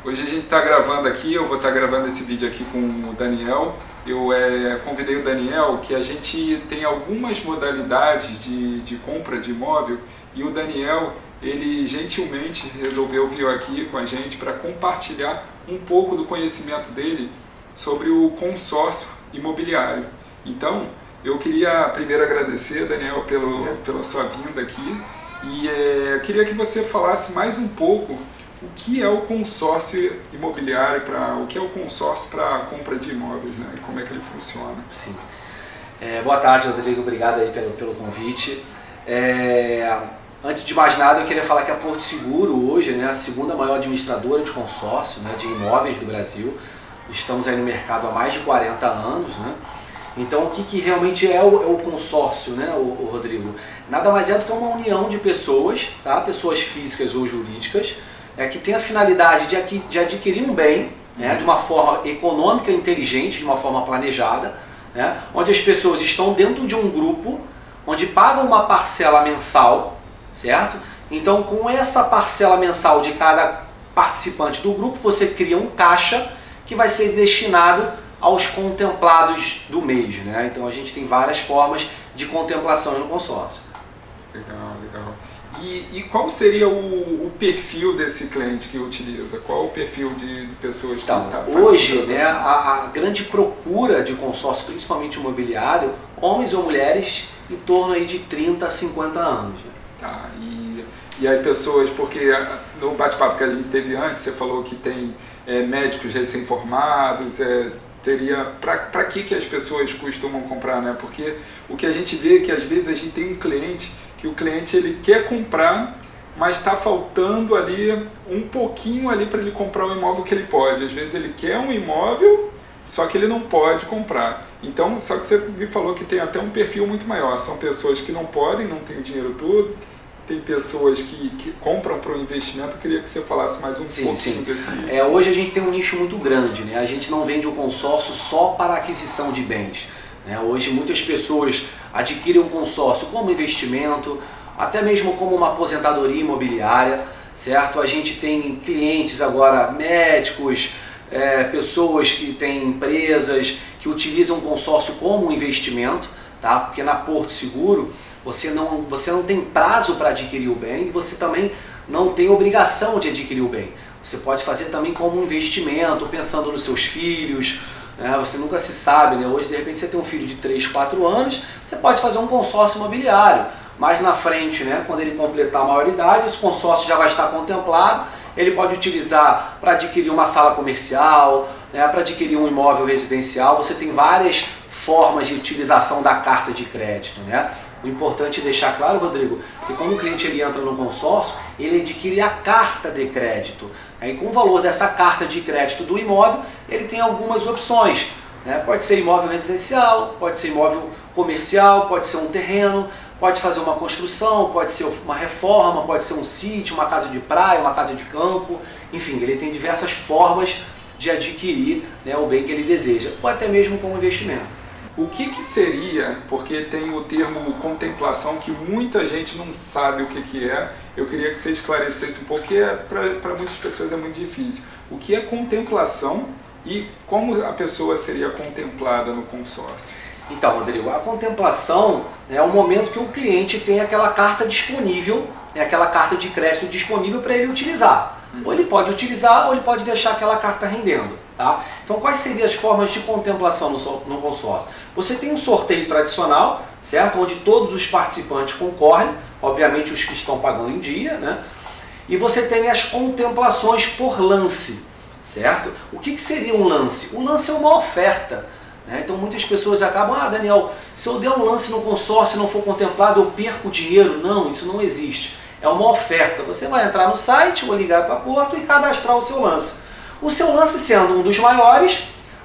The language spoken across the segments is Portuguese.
Hoje a gente está gravando aqui, eu vou estar gravando esse vídeo aqui com o Daniel. Eu convidei o Daniel, que a gente tem algumas modalidades de compra de imóvel, e o Daniel, ele gentilmente resolveu vir aqui com a gente para compartilhar um pouco do conhecimento dele sobre o consórcio imobiliário. Então, eu queria primeiro agradecer, Daniel, pela sua vinda aqui, e eu queria que você falasse mais um pouco o que é o consórcio imobiliário, o que é o consórcio para a compra de imóveis, né? E como é que ele funciona. Sim. Boa tarde, Rodrigo, obrigado aí pelo convite. Antes de mais nada, eu queria falar que a Porto Seguro hoje, né, a segunda maior administradora de consórcio, né, de imóveis do Brasil. Estamos aí no mercado há mais de 40 anos, né? Então, o que realmente é o consórcio, né, o Rodrigo? Nada mais é do que uma união de pessoas, tá? Pessoas físicas ou jurídicas, que tem a finalidade de adquirir um bem, né, de uma forma econômica, inteligente, de uma forma planejada, né, onde as pessoas estão dentro de um grupo, onde pagam uma parcela mensal, certo? Então, com essa parcela mensal de cada participante do grupo, você cria um caixa que vai ser destinado aos contemplados do mês, né? Então a gente tem várias formas de contemplação no consórcio. Legal, legal. E qual seria o perfil desse cliente que utiliza? Qual o perfil de pessoas que então, está hoje, né, a grande procura de consórcio, principalmente imobiliário, homens ou mulheres em torno aí de 30 a 50 anos. Né? Tá, e aí pessoas, porque no bate-papo que a gente teve antes, você falou que tem médicos recém-formados, seria para que as pessoas costumam comprar, né? Porque o que a gente vê é que às vezes a gente tem um cliente que o cliente ele quer comprar, mas está faltando ali um pouquinho ali para ele comprar o imóvel que ele pode. Às vezes ele quer um imóvel, só que ele não pode comprar. Então, só que você me falou que tem até um perfil muito maior. São pessoas que não podem, não têm o dinheiro todo. Tem pessoas que compram para o investimento. Eu queria que você falasse mais um pouquinho desse... Hoje a gente tem um nicho muito grande, né? A gente não vende o consórcio só para aquisição de bens. Né? Hoje muitas pessoas adquirem um consórcio como investimento, até mesmo como uma aposentadoria imobiliária, certo? A gente tem clientes agora, médicos, pessoas que têm empresas que utilizam o consórcio como investimento, tá? Porque na Porto Seguro você não tem prazo para adquirir o bem e você também não tem obrigação de adquirir o bem. Você pode fazer também como um investimento, pensando nos seus filhos, né? Você nunca se sabe, né? Hoje de repente você tem um filho de 3, 4 anos, você pode fazer um consórcio imobiliário. Mais na frente, né, quando ele completar a maioridade, esse consórcio já vai estar contemplado, ele pode utilizar para adquirir uma sala comercial, né, para adquirir um imóvel residencial. Você tem várias formas de utilização da carta de crédito, né? O importante é deixar claro, Rodrigo, que quando o cliente ele entra no consórcio, ele adquire a carta de crédito. E com o valor dessa carta de crédito do imóvel, ele tem algumas opções. Né? Pode ser imóvel residencial, pode ser imóvel comercial, pode ser um terreno, pode fazer uma construção, pode ser uma reforma, pode ser um sítio, uma casa de praia, uma casa de campo. Enfim, ele tem diversas formas de adquirir, né, o bem que ele deseja, ou até mesmo como investimento. O que seria, porque tem o termo contemplação que muita gente não sabe o que é, eu queria que você esclarecesse um pouco, porque para muitas pessoas é muito difícil. O que é contemplação e como a pessoa seria contemplada no consórcio? Então, Rodrigo, a contemplação é o momento que o cliente tem aquela carta disponível, aquela carta de crédito disponível para ele utilizar. Ou ele pode utilizar, ou ele pode deixar aquela carta rendendo. Tá? Então, quais seriam as formas de contemplação no consórcio? Você tem um sorteio tradicional, certo? Onde todos os participantes concorrem, obviamente os que estão pagando em dia, né? E você tem as contemplações por lance, certo? O que seria um lance? Um lance é uma oferta. Então muitas pessoas acabam, Daniel, se eu der um lance no consórcio e não for contemplado, eu perco dinheiro. Não, isso não existe. É uma oferta. Você vai entrar no site, ou ligar para a Porto e cadastrar o seu lance. O seu lance sendo um dos maiores,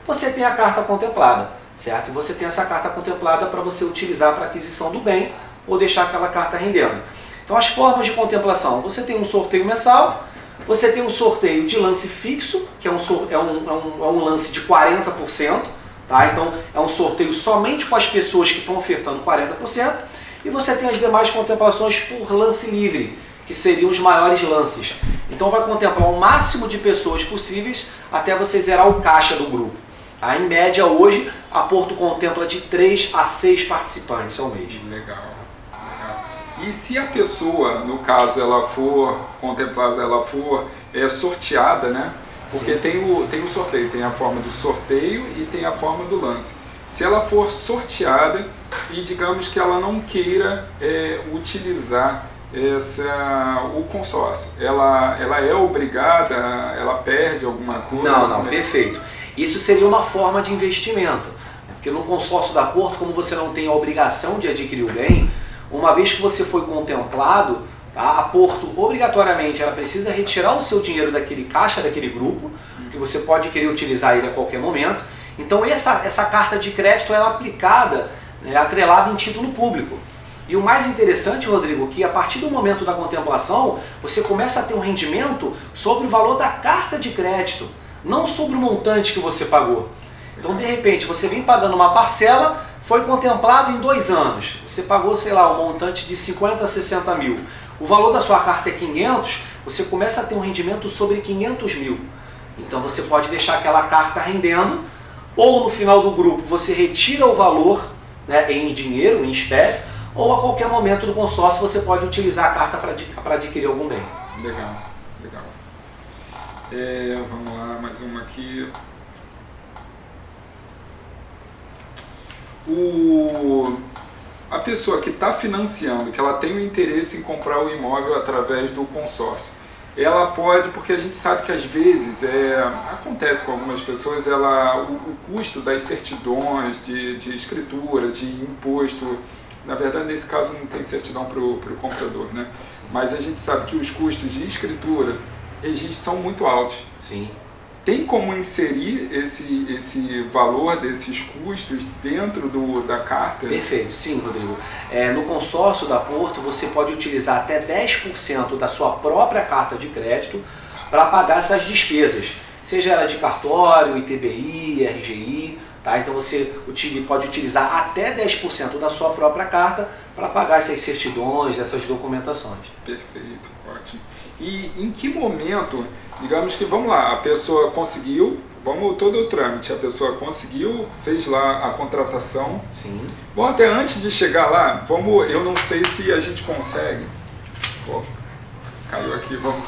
você tem a carta contemplada, certo? E você tem essa carta contemplada para você utilizar para aquisição do bem ou deixar aquela carta rendendo. Então as formas de contemplação, você tem um sorteio mensal, você tem um sorteio de lance fixo, que é um lance de 40%, tá? Então é um sorteio somente com as pessoas que estão ofertando 40%, e você tem as demais contemplações por lance livre, que seriam os maiores lances. Então vai contemplar o máximo de pessoas possíveis até você zerar o caixa do grupo. Tá? Em média hoje, a Porto contempla de 3 a 6 participantes ao mês. Legal. E se a pessoa, no caso, ela for contemplada, ela for sorteada, né? Porque tem o sorteio, tem a forma do sorteio e tem a forma do lance. Se ela for sorteada e digamos que ela não queira utilizar o consórcio, ela é obrigada, ela perde alguma coisa? Não, perfeito. Isso seria uma forma de investimento. Porque no consórcio da Porto, como você não tem a obrigação de adquirir o bem, uma vez que você foi contemplado, tá, a Porto obrigatoriamente ela precisa retirar o seu dinheiro daquele caixa, daquele grupo, que você pode querer utilizar ele a qualquer momento. Então essa carta de crédito ela é aplicada, atrelada em título público. E o mais interessante, Rodrigo, que a partir do momento da contemplação, você começa a ter um rendimento sobre o valor da carta de crédito, não sobre o montante que você pagou. Então, de repente, você vem pagando uma parcela, foi contemplado em 2 anos. Você pagou, sei lá, um montante de 50 a 60 mil. O valor da sua carta é 500, você começa a ter um rendimento sobre 500 mil. Então, você pode deixar aquela carta rendendo, ou no final do grupo você retira o valor, né, em dinheiro, em espécie, ou a qualquer momento do consórcio você pode utilizar a carta para adquirir algum bem. Legal. Vamos lá, mais uma aqui. A pessoa que está financiando, que ela tem o interesse em comprar o imóvel através do consórcio, ela pode, porque a gente sabe que às vezes acontece com algumas pessoas, o custo das certidões de escritura, de imposto, na verdade nesse caso não tem certidão para o comprador, né? Mas a gente sabe que os custos de escritura, eles são muito altos. Sim. Tem como inserir esse valor desses custos dentro da carta? Perfeito, sim, Rodrigo. No consórcio da Porto, você pode utilizar até 10% da sua própria carta de crédito para pagar essas despesas, seja ela de cartório, ITBI, RGI. Tá? Então você pode utilizar até 10% da sua própria carta para pagar essas certidões, essas documentações. Perfeito, ótimo. E em que momento, digamos que, vamos lá, a pessoa conseguiu, todo o trâmite, a pessoa conseguiu, fez lá a contratação. Sim. Bom, até antes de chegar lá, eu não sei se a gente consegue. Caiu aqui, vamos.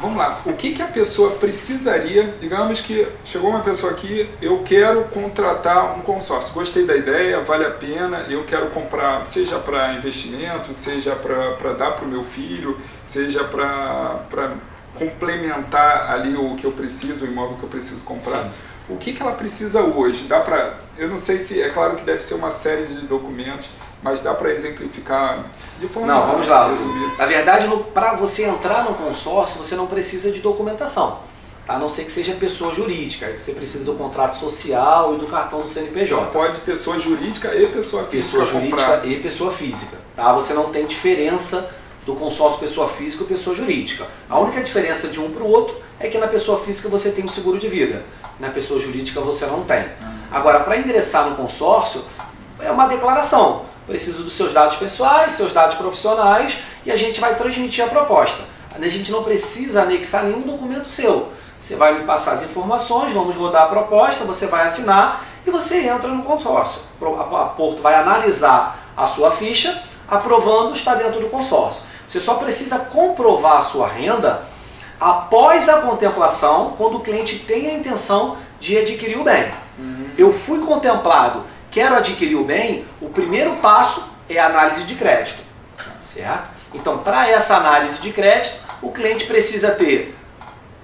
Vamos lá, o que a pessoa precisaria, digamos que chegou uma pessoa aqui, eu quero contratar um consórcio, gostei da ideia, vale a pena, eu quero comprar, seja para investimento, seja para dar para o meu filho, seja para complementar ali o que eu preciso, o imóvel que eu preciso comprar. Sim. O que ela precisa hoje? Eu não sei se, é claro que deve ser uma série de documentos, mas dá para exemplificar de forma... Não, vamos lá. Na verdade, para você entrar no consórcio, você não precisa de documentação, tá? A não ser que seja pessoa jurídica, aí você precisa do contrato social e do cartão do CNPJ. Pode pessoa jurídica e pessoa física. Pessoa jurídica e pessoa física, tá? Você não tem diferença do consórcio pessoa física e pessoa jurídica. A única diferença de um para o outro é que na pessoa física você tem um seguro de vida, na pessoa jurídica você não tem. Agora, para ingressar no consórcio, é uma declaração. Preciso dos seus dados pessoais, seus dados profissionais e a gente vai transmitir a proposta. A gente não precisa anexar nenhum documento seu. Você vai me passar as informações, vamos rodar a proposta, você vai assinar e você entra no consórcio. A Porto vai analisar a sua ficha, aprovando, está dentro do consórcio. Você só precisa comprovar a sua renda após a contemplação, quando o cliente tem a intenção de adquirir o bem. Eu fui contemplado, quero adquirir o bem, o primeiro passo é a análise de crédito, certo? Então, para essa análise de crédito, o cliente precisa ter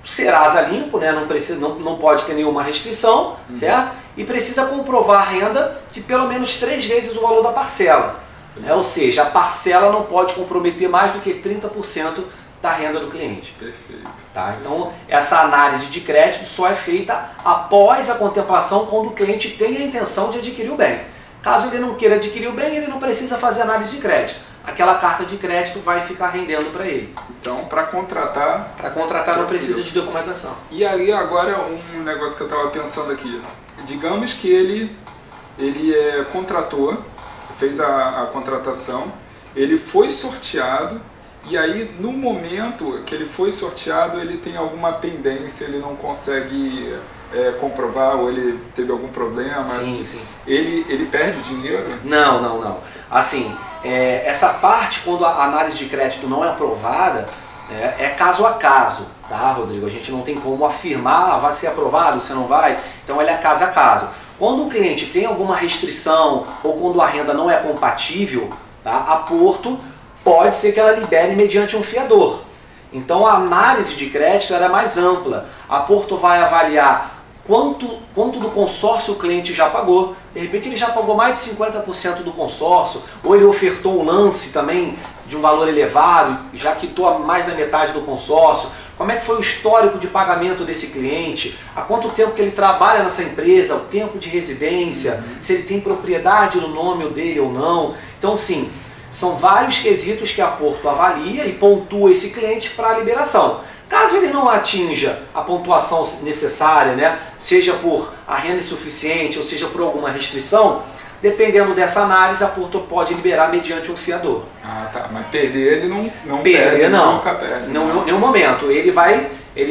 Serasa limpo, né? Não pode ter nenhuma restrição, certo? E precisa comprovar a renda de pelo menos 3 vezes o valor da parcela. Ou seja, a parcela não pode comprometer mais do que 30% da renda do cliente. Perfeito. Tá? Então, essa análise de crédito só é feita após a contemplação, quando o cliente tem a intenção de adquirir o bem. Caso ele não queira adquirir o bem, ele não precisa fazer análise de crédito. Aquela carta de crédito vai ficar rendendo para ele. Então, para contratar... Para contratar não precisa de documentação. E aí, agora, um negócio que eu estava pensando aqui. Digamos que ele contratou, fez a contratação, ele foi sorteado E aí, no momento que ele foi sorteado, ele tem alguma pendência, ele não consegue comprovar, ou ele teve algum problema. Sim, sim. Ele perde dinheiro? Não. Assim, essa parte, quando a análise de crédito não é aprovada, é caso a caso, tá, Rodrigo? A gente não tem como afirmar, vai ser aprovado, você não vai. Então, ele é caso a caso. Quando o cliente tem alguma restrição ou quando a renda não é compatível, tá, a Porto pode ser que ela libere mediante um fiador. Então, a análise de crédito era mais ampla. A Porto vai avaliar quanto do consórcio o cliente já pagou. De repente ele já pagou mais de 50% do consórcio, ou ele ofertou um lance também de um valor elevado, já quitou mais da metade do consórcio. Como é que foi o histórico de pagamento desse cliente? Há quanto tempo que ele trabalha nessa empresa? O tempo de residência? Se ele tem propriedade no nome dele ou não? Então, sim, são vários quesitos que a Porto avalia e pontua esse cliente para a liberação. Caso ele não atinja a pontuação necessária, né, seja por a renda insuficiente ou seja por alguma restrição, dependendo dessa análise, a Porto pode liberar mediante um fiador. Ah, tá. Mas perder ele não perder, perde, não. Nunca perde. Não, em nenhum momento. Ele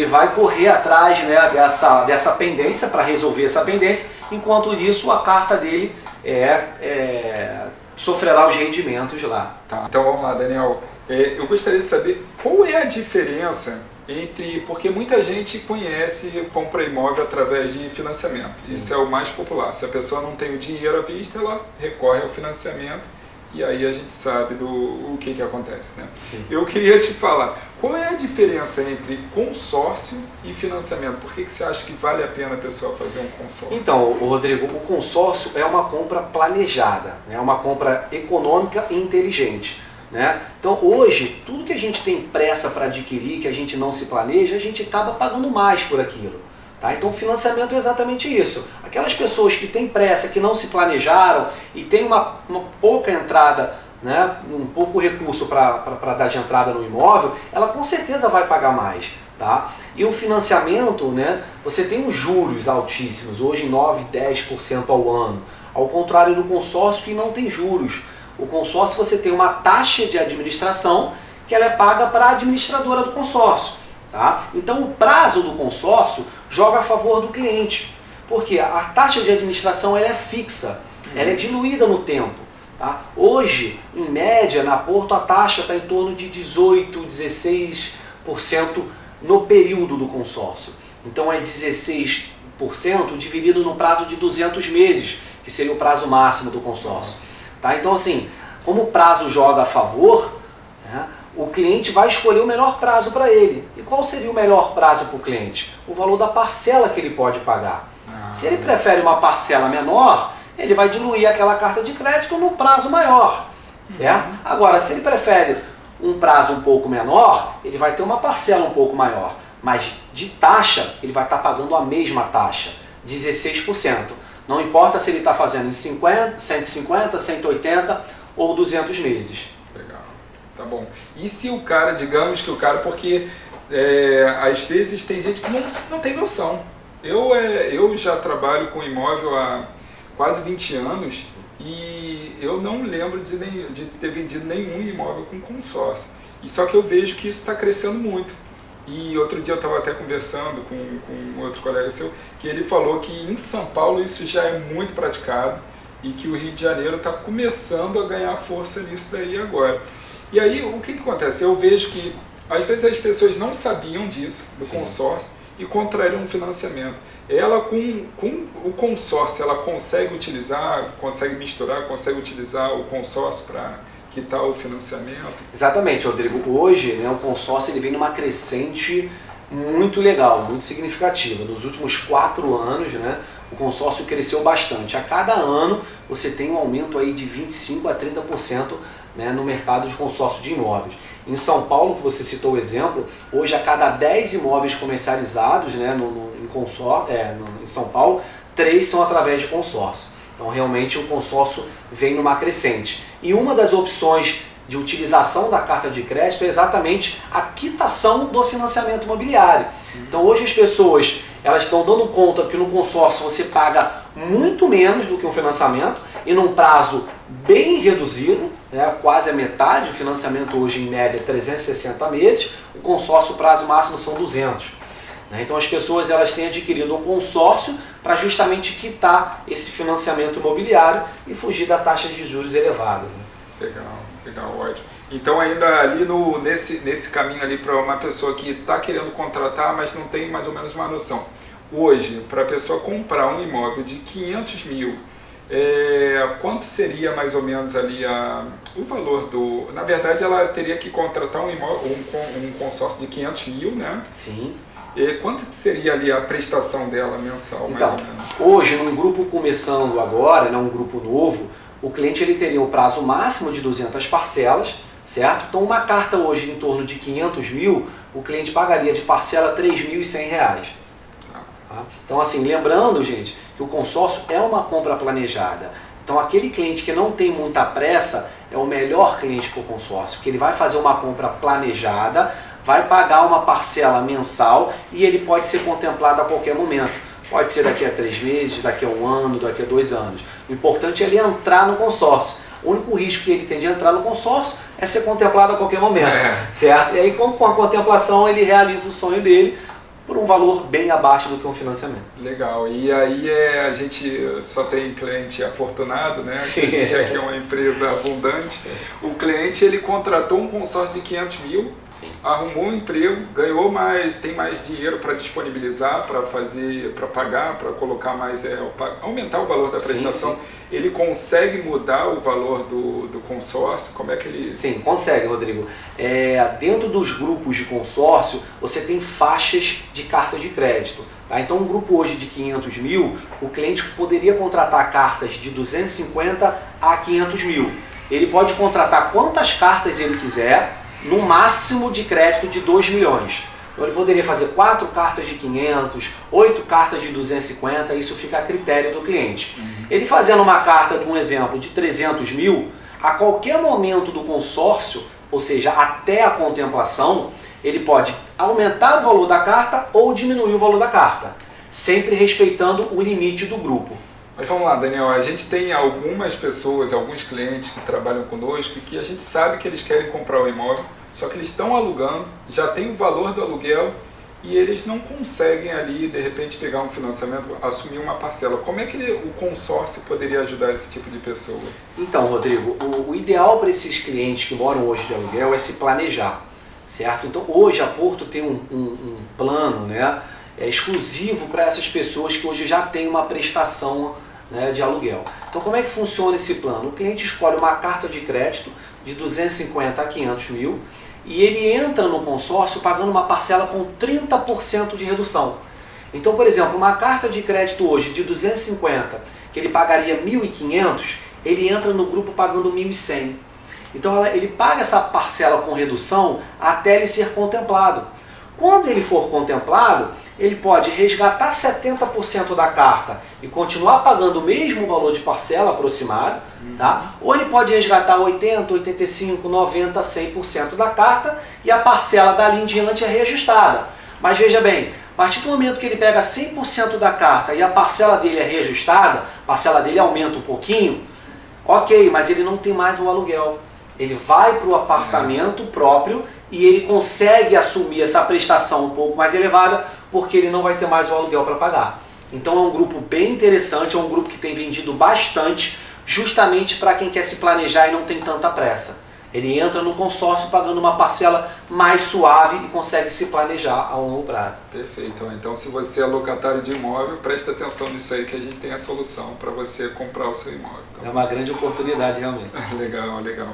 vai correr atrás, né, dessa pendência, para resolver essa pendência, enquanto isso a carta dele sofrerá os rendimentos lá. Tá. Então vamos lá, Daniel. Eu gostaria de saber qual é a diferença porque muita gente conhece e compra imóvel através de financiamento. Sim. Isso é o mais popular. Se a pessoa não tem o dinheiro à vista, ela recorre ao financiamento e aí a gente sabe o que acontece, né? Sim. Eu queria te falar, qual é a diferença entre consórcio e financiamento? Por que você acha que vale a pena a pessoa fazer um consórcio? Então, Rodrigo, o consórcio é uma compra planejada, é uma compra econômica e inteligente. Né? Então hoje, tudo que a gente tem pressa para adquirir, que a gente não se planeja, a gente acaba pagando mais por aquilo. Tá? Então o financiamento é exatamente isso. Aquelas pessoas que têm pressa, que não se planejaram e tem uma pouca entrada, né, um pouco recurso para dar de entrada no imóvel, ela com certeza vai pagar mais. Tá? E o financiamento, né, você tem os juros altíssimos, hoje 9, 10% ao ano, ao contrário do consórcio que não tem juros. O consórcio você tem uma taxa de administração que ela é paga para a administradora do consórcio. Tá? Então o prazo do consórcio joga a favor do cliente, porque a taxa de administração ela é fixa, ela é diluída no tempo. Tá? Hoje, em média, na Porto a taxa está em torno de 18%, 16% no período do consórcio. Então é 16% dividido no prazo de 200 meses, que seria o prazo máximo do consórcio. Tá? Então, assim, como o prazo joga a favor, né, o cliente vai escolher o melhor prazo para ele. E qual seria o melhor prazo para o cliente? O valor da parcela que ele pode pagar. Se ele prefere uma parcela menor, ele vai diluir aquela carta de crédito no prazo maior. Certo? Agora, se ele prefere um prazo um pouco menor, ele vai ter uma parcela um pouco maior. Mas de taxa, ele vai estar pagando a mesma taxa, 16%. Não importa se ele está fazendo em 50, 150, 180 ou 200 meses. Legal, tá bom. E se o cara, digamos que o cara, porque às vezes tem gente que não tem noção. Eu já trabalho com imóvel há quase 20 anos e eu não lembro de ter vendido nenhum imóvel com consórcio. E só que eu vejo que isso está crescendo muito. E outro dia eu estava até conversando com outro colega seu, que ele falou que em São Paulo isso já é muito praticado e que o Rio de Janeiro está começando a ganhar força nisso daí agora. E aí o que acontece? Eu vejo que às vezes as pessoas não sabiam disso, do consórcio, e contraíram um financiamento. Ela com o consórcio, ela consegue utilizar, consegue misturar, consegue utilizar o consórcio para quitar o financiamento? Exatamente, Rodrigo. Hoje, né, o consórcio ele vem numa crescente muito legal, muito significativa. Nos últimos 4 anos, né, o consórcio cresceu bastante. A cada ano você tem um aumento aí de 25% a 30%, né, no mercado de consórcio de imóveis. Em São Paulo, que você citou o exemplo, hoje a cada 10 imóveis comercializados, né, em São Paulo, 3 são através de consórcio. Então realmente o consórcio vem numa crescente. E uma das opções de utilização da carta de crédito é exatamente a quitação do financiamento imobiliário. Então hoje as pessoas elas estão dando conta que no consórcio você paga muito menos do que um financiamento e num prazo bem reduzido, né, quase a metade, o financiamento hoje em média é 360 meses, o consórcio, o prazo máximo são 200. Né? Então as pessoas elas têm adquirido um consórcio para justamente quitar esse financiamento imobiliário e fugir da taxa de juros elevada. Né? Legal, ótimo. Então ainda ali nesse caminho ali para uma pessoa que está querendo contratar, mas não tem mais ou menos uma noção. Hoje, para a pessoa comprar um imóvel de 500 mil, quanto seria mais ou menos ali o valor do... Na verdade, ela teria que contratar um consórcio de 500 mil, né? Sim. E quanto que seria ali a prestação dela mensal, mais então, ou menos? Hoje, num grupo começando agora, né, um grupo novo, o cliente ele teria o prazo máximo de 200 parcelas, certo? Então, uma carta hoje em torno de 500 mil, o cliente pagaria de parcela R$ 3.100. Tá? Então, assim, lembrando, gente, que o consórcio é uma compra planejada. Então, aquele cliente que não tem muita pressa é o melhor cliente para o consórcio, porque ele vai fazer uma compra planejada, vai pagar uma parcela mensal e ele pode ser contemplado a qualquer momento. Pode ser daqui a 3 meses, daqui a 1 ano, daqui a 2 anos. O importante é ele entrar no consórcio. O único risco que ele tem de entrar no consórcio é ser contemplado a qualquer momento, certo? E aí, com a contemplação, ele realiza o sonho dele por um valor bem abaixo do que um financiamento. Legal. E aí a gente só tem cliente afortunado, né? Sim. A gente aqui é uma empresa abundante. O cliente, ele contratou um consórcio de 500 mil, sim, arrumou um emprego, ganhou mais, tem mais dinheiro para disponibilizar, para pagar, para colocar mais, aumentar o valor da prestação. Sim, sim. Ele consegue mudar o valor do consórcio? Como é que ele... Sim, consegue, Rodrigo. Dentro dos grupos de consórcio, você tem faixas de carta de crédito. Tá? Então, um grupo hoje de 500 mil, o cliente poderia contratar cartas de 250 a 500 mil. Ele pode contratar quantas cartas ele quiser, no máximo de crédito de 2 milhões. Então ele poderia fazer 4 cartas de 500, 8 cartas de 250, isso fica a critério do cliente. Ele fazendo uma carta, um exemplo, de 300 mil, a qualquer momento do consórcio, ou seja, até a contemplação, ele pode aumentar o valor da carta ou diminuir o valor da carta, sempre respeitando o limite do grupo. Mas vamos lá, Daniel, a gente tem algumas pessoas, alguns clientes que trabalham conosco que a gente sabe que eles querem comprar o imóvel, só que eles estão alugando, já tem o valor do aluguel e eles não conseguem ali, de repente, pegar um financiamento, assumir uma parcela. Como é que o consórcio poderia ajudar esse tipo de pessoa? Então, Rodrigo, o ideal para esses clientes que moram hoje de aluguel é se planejar, certo? Então, hoje a Porto tem um plano, né, exclusivo para essas pessoas que hoje já têm uma prestação, né, de aluguel. Então, como é que funciona esse plano? O cliente escolhe uma carta de crédito de 250 a 500 mil e ele entra no consórcio pagando uma parcela com 30% de redução. Então, por exemplo, uma carta de crédito hoje de 250, que ele pagaria 1.500, ele entra no grupo pagando 1.100. Então, ele paga essa parcela com redução até ele ser contemplado. Quando ele for contemplado, ele pode resgatar 70% da carta e continuar pagando o mesmo valor de parcela aproximado, tá? Ou ele pode resgatar 80%, 85%, 90%, 100% da carta e a parcela dali em diante é reajustada. Mas veja bem, a partir do momento que ele pega 100% da carta e a parcela dele é reajustada, a parcela dele aumenta um pouquinho, ok, mas ele não tem mais um aluguel. Ele vai para o apartamento próprio e ele consegue assumir essa prestação um pouco mais elevada porque ele não vai ter mais o aluguel para pagar. Então é um grupo bem interessante, é um grupo que tem vendido bastante justamente para quem quer se planejar e não tem tanta pressa. Ele entra no consórcio pagando uma parcela mais suave e consegue se planejar a longo prazo. Perfeito. Então, se você é locatário de imóvel, presta atenção nisso aí que a gente tem a solução para você comprar o seu imóvel. Então, é uma grande oportunidade, realmente. Legal, legal.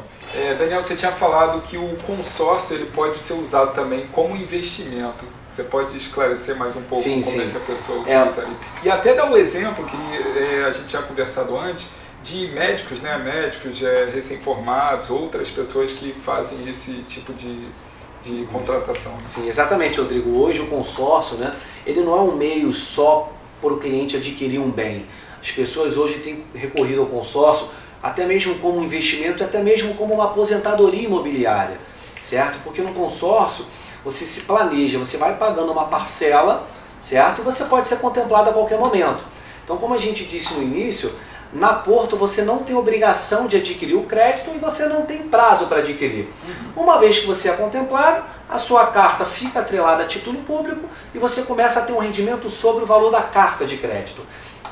Daniel, você tinha falado que o consórcio ele pode ser usado também como investimento. Você pode esclarecer mais um pouco como é que a pessoa utiliza ali? E até dar um exemplo que a gente tinha conversado antes, de médicos, né? Médicos recém-formados, outras pessoas que fazem esse tipo de contratação. Sim, exatamente, Rodrigo. Hoje o consórcio, né, ele não é um meio só para o cliente adquirir um bem. As pessoas hoje têm recorrido ao consórcio até mesmo como investimento, até mesmo como uma aposentadoria imobiliária, certo? Porque no consórcio você se planeja, você vai pagando uma parcela, certo? E você pode ser contemplado a qualquer momento. Então, como a gente disse no início, Na Porto você não tem obrigação de adquirir o crédito e você não tem prazo para adquirir. Uma vez que você é contemplado, a sua carta fica atrelada a título público e você começa a ter um rendimento sobre o valor da carta de crédito.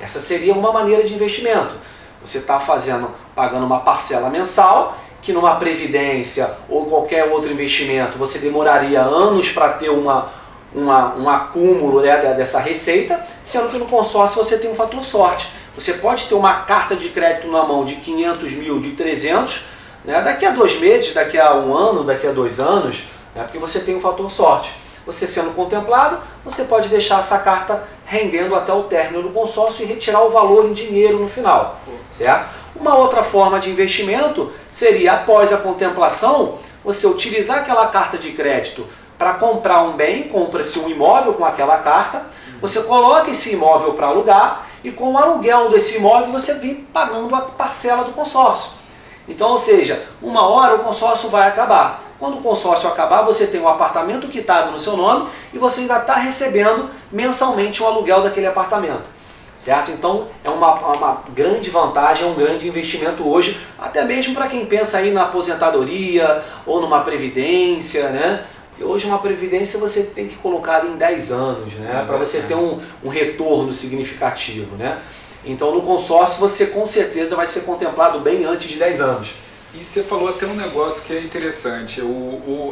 Essa seria uma maneira de investimento. Você está pagando uma parcela mensal, que numa previdência ou qualquer outro investimento você demoraria anos para ter um acúmulo, né, dessa receita, sendo que no consórcio você tem um fator sorte. Você pode ter uma carta de crédito na mão de 500 mil, de 300, né, daqui a 2 meses, daqui a 1 ano, daqui a 2 anos, né, porque você tem um fator sorte. Você sendo contemplado, você pode deixar essa carta rendendo até o término do consórcio e retirar o valor em dinheiro no final, certo? Uma outra forma de investimento seria, após a contemplação, você utilizar aquela carta de crédito para comprar um bem, compra-se um imóvel com aquela carta, você coloca esse imóvel para alugar e com o aluguel desse imóvel você vem pagando a parcela do consórcio. Então, ou seja, uma hora o consórcio vai acabar. Quando o consórcio acabar, você tem um apartamento quitado no seu nome e você ainda está recebendo mensalmente o aluguel daquele apartamento. Certo? Então é uma grande vantagem, é um grande investimento hoje, até mesmo para quem pensa aí na aposentadoria ou numa previdência, né? Porque hoje uma previdência você tem que colocar em 10 anos, né? Para você ter um retorno significativo, né? Então no consórcio você com certeza vai ser contemplado bem antes de 10 anos. E você falou até um negócio que é interessante,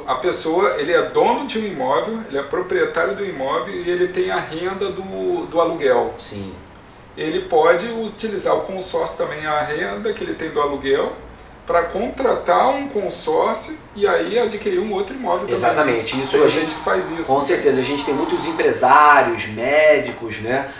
a pessoa, ele é dono de um imóvel, ele é proprietário do imóvel e ele tem a renda do aluguel. Sim. Ele pode utilizar o consórcio também, a renda que ele tem do aluguel, para contratar um consórcio e aí adquirir um outro imóvel também. Exatamente. Isso tem gente que faz isso. Com certeza. A gente tem muitos empresários, médicos, né?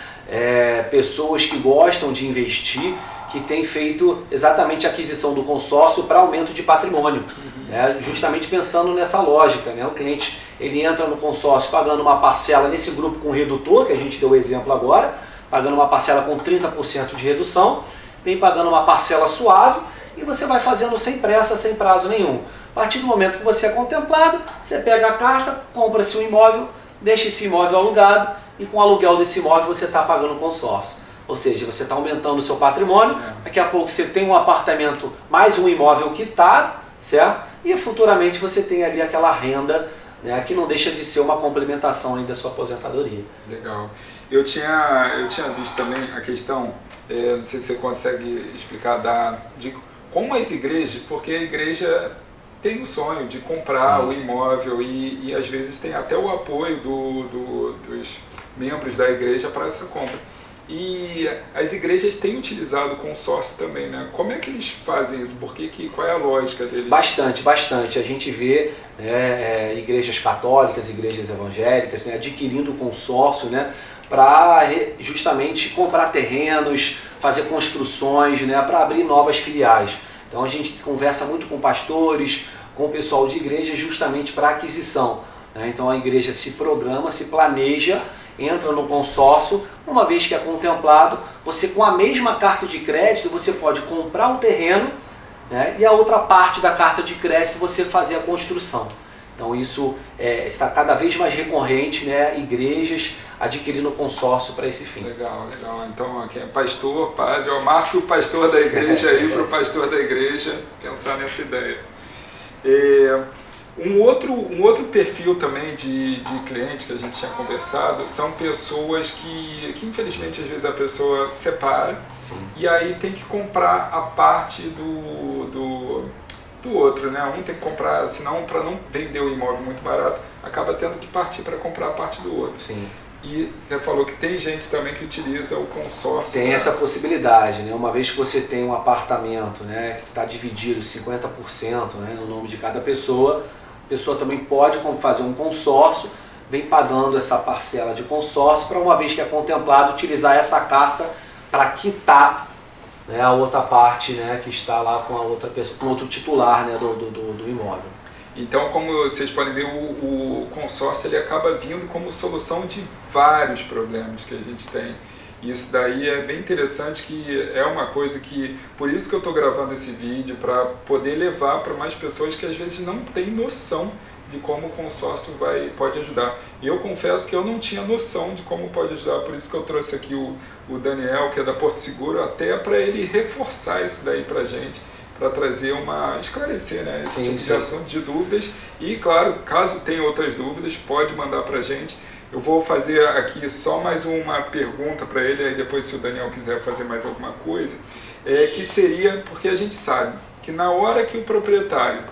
Pessoas que gostam de investir, que têm feito exatamente a aquisição do consórcio para aumento de patrimônio, né? Justamente pensando nessa lógica, né? O cliente ele entra no consórcio pagando uma parcela nesse grupo com redutor, que a gente deu o exemplo agora, pagando uma parcela com 30% de redução, vem pagando uma parcela suave e você vai fazendo sem pressa, sem prazo nenhum. A partir do momento que você é contemplado, você pega a carta, compra-se um imóvel, deixa esse imóvel alugado e com o aluguel desse imóvel você está pagando o consórcio. Ou seja, você está aumentando o seu patrimônio, daqui a pouco você tem um apartamento mais um imóvel quitado, certo? E futuramente você tem ali aquela renda, né, que não deixa de ser uma complementação aí da sua aposentadoria. Legal. Eu tinha visto também a questão, não sei se você consegue explicar, de como as igrejas, porque a igreja tem o sonho de comprar o imóvel e às vezes tem até o apoio dos membros da igreja para essa compra. E as igrejas têm utilizado o consórcio também, né? Como é que eles fazem isso? Qual é a lógica deles? Bastante. A gente vê igrejas católicas, igrejas evangélicas, né, adquirindo consórcio, né, para justamente comprar terrenos, fazer construções, né, para abrir novas filiais. Então a gente conversa muito com pastores, com o pessoal de igreja justamente para aquisição, né? Então a igreja se programa, se planeja, entra no consórcio, uma vez que é contemplado, você com a mesma carta de crédito, você pode comprar o terreno, né, e a outra parte da carta de crédito você fazer a construção. Então isso está cada vez mais recorrente, né, igrejas adquirindo consórcio para esse fim. Legal, legal. Então aqui é pastor, padre, marca o pastor da igreja aí para o pastor da igreja pensar nessa ideia. Um outro perfil também de cliente que a gente tinha conversado são pessoas que infelizmente às vezes a pessoa separa. Sim. E aí tem que comprar a parte do outro, né? Um tem que comprar, senão para não vender o imóvel muito barato, acaba tendo que partir para comprar a parte do outro. Sim. E você falou que tem gente também que utiliza o consórcio. Tem essa possibilidade, né? Uma vez que você tem um apartamento, né, que está dividido 50%, né, no nome de cada pessoa, a pessoa também pode fazer um consórcio, vem pagando essa parcela de consórcio para, uma vez que é contemplado, utilizar essa carta para quitar, né, a outra parte, né, que está lá com a outra pessoa, com outro titular, né, do imóvel. Então, como vocês podem ver, o consórcio ele acaba vindo como solução de vários problemas que a gente tem. E isso daí é bem interessante, que é uma coisa que, por isso que eu estou gravando esse vídeo, para poder levar para mais pessoas que às vezes não têm noção de como o consórcio pode ajudar. E eu confesso que eu não tinha noção de como pode ajudar, por isso que eu trouxe aqui o Daniel, que é da Porto Seguro, até para ele reforçar isso daí para a gente, para trazer esclarecer, né, esse tipo de assunto, de dúvidas. E claro, caso tenha outras dúvidas, pode mandar para a gente. Eu vou fazer aqui só mais uma pergunta para ele, aí depois se o Daniel quiser fazer mais alguma coisa, que seria, porque a gente sabe que na hora que o proprietário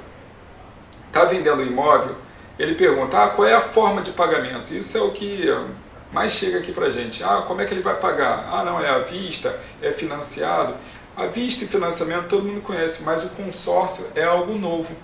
está vendendo o imóvel, ele pergunta, qual é a forma de pagamento? Isso é o que mais chega aqui para a gente. Como é que ele vai pagar? Não, é à vista, é financiado. À vista e financiamento todo mundo conhece, mas o consórcio é algo novo.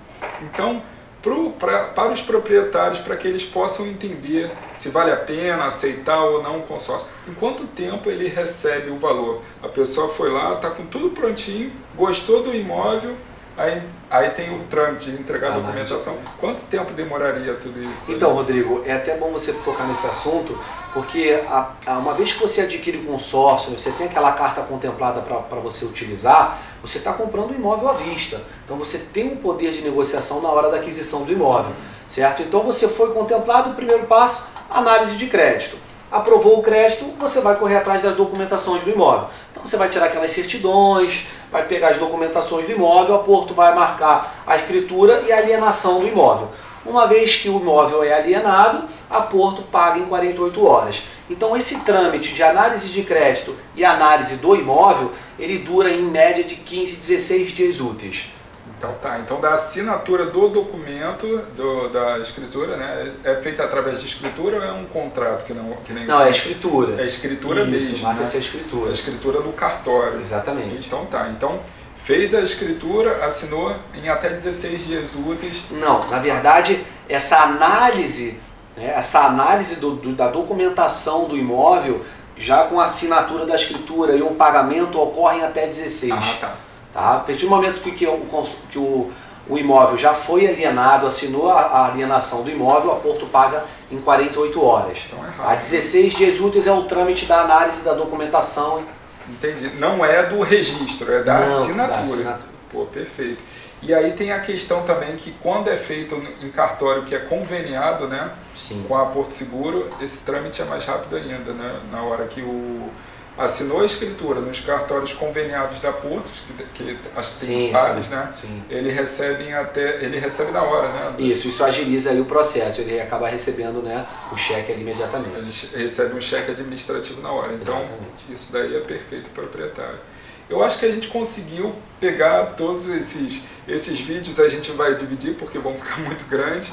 Então, para os proprietários, para que eles possam entender se vale a pena aceitar ou não o consórcio. Em quanto tempo ele recebe o valor? A pessoa foi lá, está com tudo prontinho, gostou do imóvel, aí tem o trâmite de entregar a documentação. Quanto tempo demoraria tudo isso? Então, Rodrigo, é até bom você tocar nesse assunto, porque uma vez que você adquire o consórcio, você tem aquela carta contemplada para você utilizar, você está comprando o imóvel à vista. Então você tem um poder de negociação na hora da aquisição do imóvel, certo? Então você foi contemplado, o primeiro passo, análise de crédito. Aprovou o crédito, você vai correr atrás das documentações do imóvel. Então você vai tirar aquelas certidões, vai pegar as documentações do imóvel, a Porto vai marcar a escritura e a alienação do imóvel. Uma vez que o imóvel é alienado, a Porto paga em 48 horas. Então esse trâmite de análise de crédito e análise do imóvel, ele dura em média de 15 a 16 dias úteis. Então da assinatura do documento, da escritura, né? É feita através de escritura ou é um contrato que nem... Não, é escritura. É escritura mesmo, marca-se a escritura. A escritura no cartório. Exatamente. Então fez a escritura, assinou em até 16 dias úteis. Não, na verdade, essa análise da documentação do imóvel, já com a assinatura da escritura e o pagamento, ocorrem até 16. Tá? A partir do momento que o imóvel já foi alienado, assinou a alienação do imóvel, a Porto paga em 48 horas. Então é rápido. A 16 dias úteis é o trâmite da análise da documentação. Entendi. Não é do registro, é da assinatura. Da assinatura. Pô, perfeito. E aí tem a questão também que quando é feito em cartório que é conveniado, né, com a Porto Seguro, esse trâmite é mais rápido ainda, né, na hora que assinou a escritura nos cartórios conveniados da Porto, que acho que tem vários, né? Sim. Ele recebe na hora, né? Isso agiliza aí o processo, ele acaba recebendo, né, o cheque ali imediatamente. Ele recebe um cheque administrativo na hora, então Exatamente. Isso daí é perfeito para o proprietário. Eu acho que a gente conseguiu pegar todos esses vídeos, a gente vai dividir porque vão ficar muito grandes,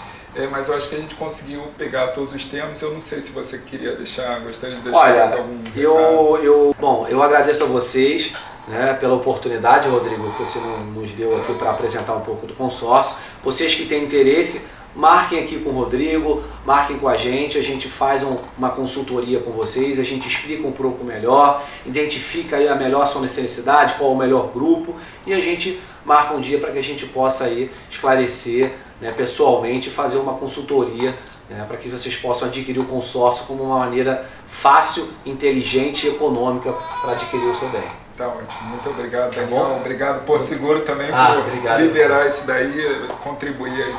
mas eu acho que a gente conseguiu pegar todos os temas. Eu não sei se você gostaria de deixar mais algum recado. Eu agradeço a vocês, né, pela oportunidade, Rodrigo, que você nos deu aqui para apresentar um pouco do consórcio. Vocês que têm interesse, marquem aqui com o Rodrigo, marquem com a gente faz uma consultoria com vocês, a gente explica um pouco melhor, identifica aí a melhor sua necessidade, qual é o melhor grupo, e a gente marca um dia para que a gente possa aí esclarecer, né, pessoalmente, fazer uma consultoria, né, para que vocês possam adquirir o consórcio como uma maneira fácil, inteligente e econômica para adquirir o seu bem. Tá ótimo, muito obrigado, Daniel. Obrigado, Porto Seguro, também por liberar isso daí, contribuir aí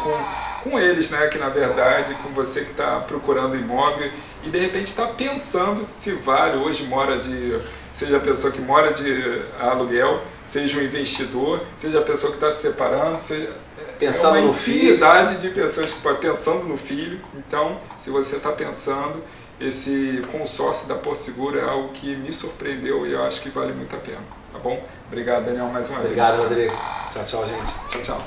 com eles, né? Que na verdade, com você que está procurando imóvel e de repente está pensando se vale, hoje seja a pessoa que mora de aluguel, seja um investidor, seja a pessoa que está se separando, seja pensando no filho. Infinidade de pessoas que estão pensando no filho. Então, se você está pensando, esse consórcio da Porto Seguro é algo que me surpreendeu e eu acho que vale muito a pena, tá bom? Obrigado, Daniel, mais uma vez. Obrigado, Rodrigo. Tchau, gente. Tchau.